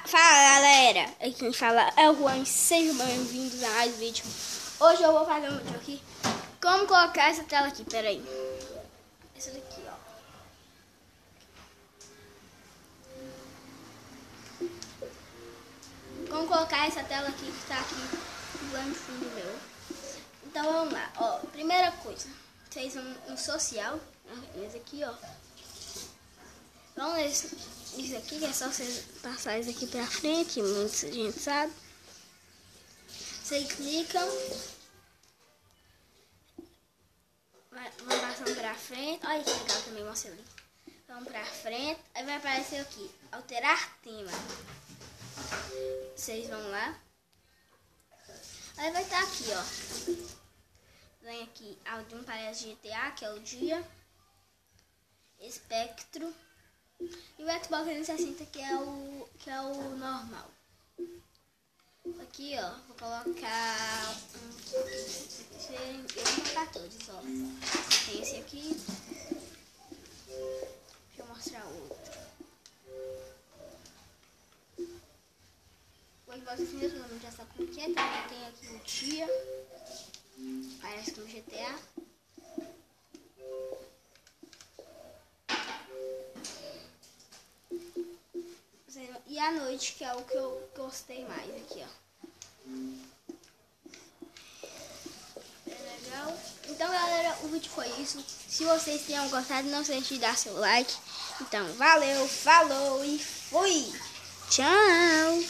Fala galera, aqui quem fala é o Juan, sejam bem-vindos a mais um vídeo. Hoje eu vou fazer um vídeo aqui, como colocar essa tela aqui, peraí. Essa daqui, ó. Como colocar essa tela aqui que tá aqui lá no fundo meu. Então vamos lá, ó. Primeira coisa, fez um social, esse aqui, ó. Vamos nesse, isso aqui, que é só você passar isso aqui pra frente, muita gente sabe. Vocês clicam, vão passando pra frente. Olha que legal também, mostra ali. Vamos pra frente, aí vai aparecer aqui, alterar tema. Vocês vão lá. Aí vai estar aqui, ó. Vem aqui, áudio parece GTA, que é o dia. Espectro. E o Xbox 360 que é o normal. Aqui, ó, vou colocar eu vou colocar todos, ó. Tem esse aqui. Deixa eu mostrar outro. O Xbox 360 já sabe como que é. Também tem aqui o dia. Parece com o GTA. E a noite, que é o que eu gostei mais aqui, ó. É legal. Então, galera, o vídeo foi isso. Se vocês tenham gostado, não se deixe de dar seu like. Então, valeu, falou e fui! Tchau!